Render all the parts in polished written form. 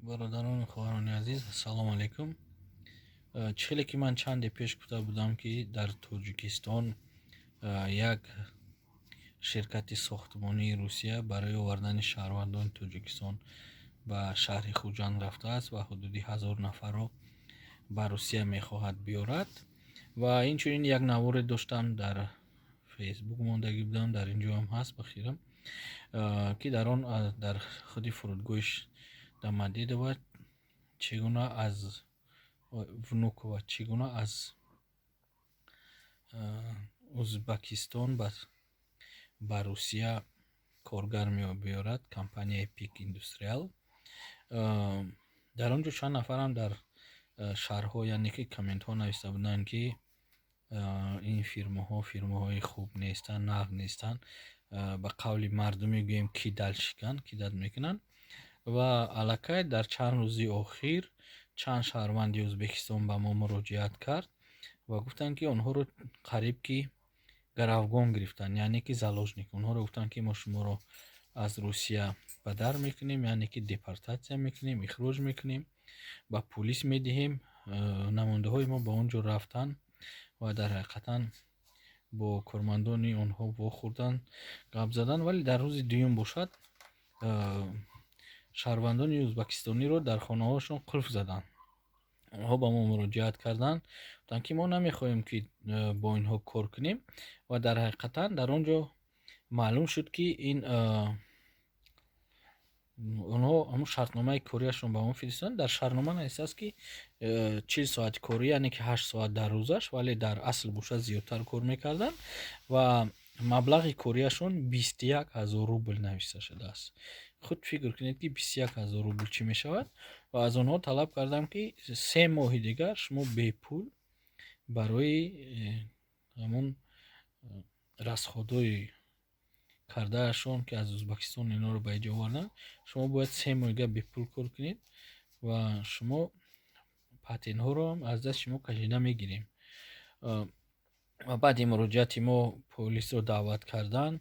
برادران و خواهران عزیز سلام علیکم. چخیلی که من چند پیش گفته بودم که در توجیکستان یک شرکت ساختمانی روسیه برای آوردن شهروندان توجیکستان به شهر خوجند رفته است و حدودی 1000 نفر را به روسیه میخواهد بیارد و اینچنین یک نوار داشتم در فیسبوک ماندگی بودم، در اینجا هم هست بخیرم که در آن در خودی فرودگوش در دیده و چگونه از ونوکова چگونه از ازبکستان به روسیه کارگر بیارد کمپانی پیک اندستریال. در آنجا چند نفرم در شهرها یعنی که کامنت ها نوشته بودند که این فیرماهای خوب نیستن، نقد نیستن، به قول مردمی گویم کیدل شکن کیدل میکنن و الکای در چند روزی اخیر چند شهروندی ازبکستان به ما مراجعت کرد و گفتن که آنها رو قریب که گروگان گرفتن، یعنی که زلاجنیک. آنها رو گفتن که ما شما رو از روسیه به در میکنیم، یعنی که دیپارتاسیا میکنیم، اخراج میکنیم، با پلیس میدهیم. نماینده های ما به اونجا رفتن و در حقیقتا با کارمندان آنها واخوردن گپ زدن، ولی در روز دوم باشد شهروندان ازبکستانی رو در خانه هاشون قلف زدن. آنها با ما مراجعت کردن گفتن که ما نمیخواهیم که با اینها کار کنیم و در حقیقتا در آنجا معلوم شد که این اونها همون شرطنامه کاریشون با ما فرستادن. در شرطنامه نوشته است که 40 ساعت کاری، یعنی که 8 ساعت در روزش، ولی در اصل بوشه زیادتر کار میکردن و مبلغ کاریشون 21000 روبل نوشته شده است. خود فکر کنید که 21000 روبل چی می شود. و از آنها طلب کردم که 3 ماه دیگر شما به پول برای همون رسخودای کردهشون که از ازبکستان اینا رو به اینجا آوردن، شما باید 3 ماه به پول کار کنید و شما پاتین ها رو هم از دست شما کشیده میگیریم. و بعد مراجعت ما پلیس رو دعوت کردن،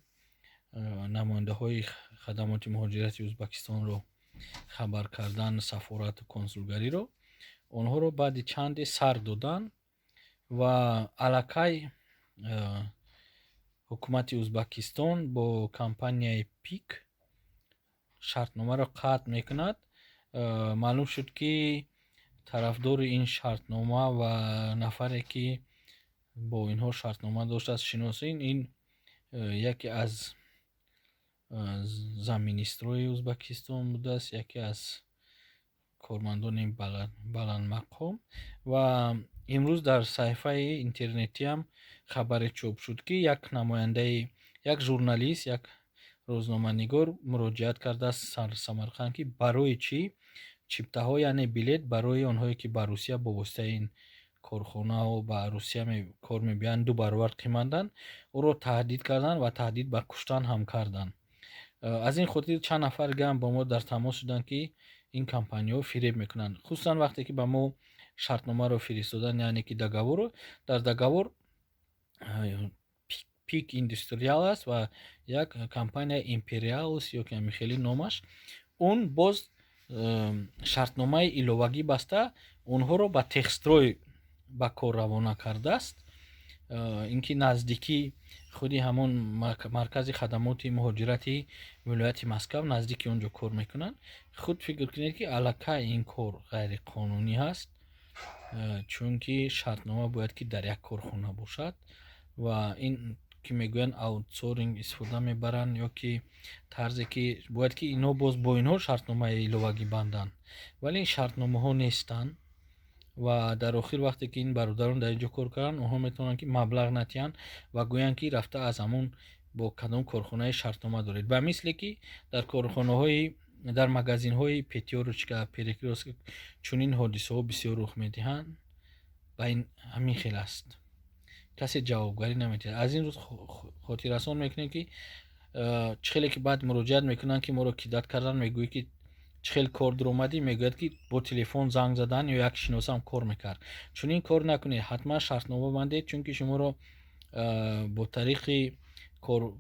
نماینده های خدمات مهاجرت ازبکستان رو خبر کردن، سفارت و کنسولگری رو، اونها رو بعد چند سر دادن و الکای حکومت ازبکستان با کمپانی پیک شرطنامه را قطع میکند. معلوم شد که طرفدار این شرطنامه و نفری که با اینها شرطنامه داشت از شناسین، این یکی از زمینیستروی ازبکستان بوده است، یکی از کارمندان بلند مقام. و امروز در صحیفه اینترنتی هم خبر چاپ شد که یک نماینده، یک ژورنالیست، یک روزنامه نگار مراجعت کرده است سمرقند که برای چی چیپته ها یعنی بلیت برای آنهایی که به روسیه با واسطه این کارخانه و به روسیه کار میبیان 2 برابر قیمتن، او رو تهدید کردن و تهدید به کشتن هم کردن. از این خاطر چند نفر گم با ما در تماس شدن که این کمپانی ها فریب میکنن، خصوصا وقتی که به ما شرطنامه رو فرستادن، یعنی که دگاور رو. در دگاور پیک اندستریال است و یک کمپانی امپریال است یا که خیلی نامش، اون باز شرطنامه ایلوگی بسته اونها رو به تخستروی به کار روانه کرده است. اینکه نزدیکی خودی همون مرکز خدمات مهاجرتی ولایت مسکو نزدیکی اونجا کار میکنن. خود فکر کنید که الکه این کار غیر قانونی هست، چون که شرطنامه باید که در یک کارخانه باشد و این که میگوین اوتسورسینگ استفاده میبرن یا که طرزی که باید که اینا باز با اینها شرطنامه ایلوگی بندن، ولی این شرطنامه ها نیستن و در آخر وقتی که این برادران در اینجا کار کردن، اونها میتونن که مبلغ نتیان و گویان که رفته از همون با کدام کارخانه شرطنامه دارید. به مثل که در کارخانه های در مگزین های پیتیوروچکا پریکروس چون این حادثه ها بسیار رخ میدهند، و این همین خیلی است، کسی جوابگویی نمیده. از این روز خاطر رسان میکنه که چخیلی که بعد مراجعت میکنن که ما رو کیدت کردن، میگویی که چخیل کار در اومدی، میگوید که با تلفن زنگ زدن یا یک شناسه هم کار میکرد. چون این کار نکنید، حتما شرطنامه بندید، چون که شما رو با طریق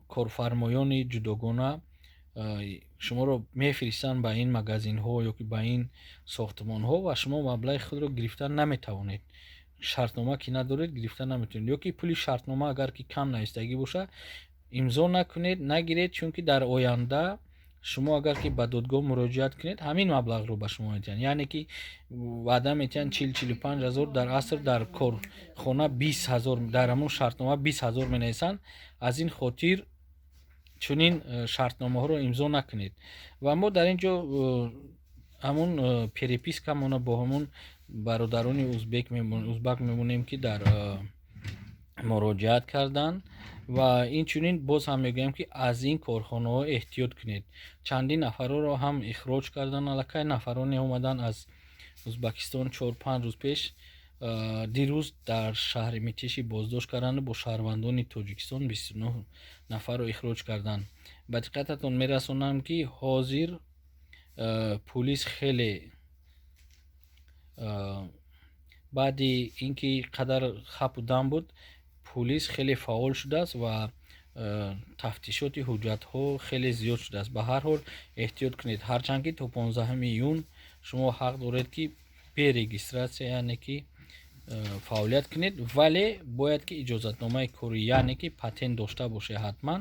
کارفرمایان جداگانه шуморо мефиристанд ба ин магазинҳо ё ки ба ин сохтмонҳо ва шумо маблағи худро гирифта наметавонед. Шартнома ки надоред гирифта наметавонед, ё ки пули шартнома агар ки кам навистагӣ боша имзо накунед, нагиред, чунки дар оянда шумо агар ки ба додгоҳ муроҷиат кунед ҳамин маблағро ба шумо медиҳанд. Яъне ки ваъда метиҳанд 40-45 ҳазор, дар аср дар корхона 20 ҳазор, дар ҳамон шартнома 20 ҳазор менависанд. Аз ин хотир чунин шартномаҳоро имзо накунед. Ва мо дар ин ҷо ҳамон перепискамона бо ҳамон бародарони узбак мемонем ки дар муроҷиат карданд ва инчунин боз ҳам мегӯям ки аз ин корхонаҳо эҳтиёт кунед. Чандин нафарро ҳам ихроҷ кардан, аллакай нафароне омаданд аз Узбакистон 4-5 рӯз пеш. дирӯз дар шаҳри Митиши боздошт карданду бо шаҳрвандони Тоҷикистон 29 нафарро ихроҷ карданд. Ба диққататон мерасонам ки ҳозир пулис хеле баъди ин ки қадар хапу дам буд, пулис хеле фаъол шудааст ва тафтишоти ҳуҷҷатҳо хеле зиёд шудааст. Ба ҳар ҳол эҳтиёт кунед, ҳарчанд ки то 15 июн шумо ҳақ доред ки бе регистратсия, яъне ки фаъолият кунед, вале бояд ки иҷозатномаи кори, яъне ки патент дошта бошед ҳатман.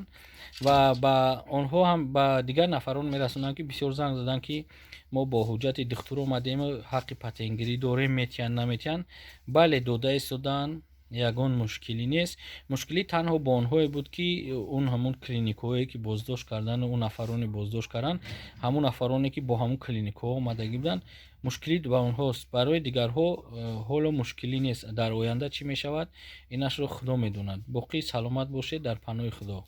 ва ба онҳо ҳам ба дигар нафарон мерасонам ки бисёр занг заданд ки мо бо ҳуҷҷати духтур омадем, ҳаққи патентгирӣ дорем, метиҳанд наметиҳанд. Бале дода истодаанд, ягон мушкилӣ нест. Мушкилӣ танҳо бо онҳое буд ки он ҳамон клиникҳое ки боздошт кардан, он нафарони боздошт карданд, ҳамон нафароне ки бо ҳамон клиникҳо омадагӣ буданд, мушкилӣ ба онҳост. Барои дигарҳо ҳоло мушкилӣ нест. Дар оянда чӣ мешавад, инашро худо медонад. Боқӣ саломат бошед, дар паноҳи худо.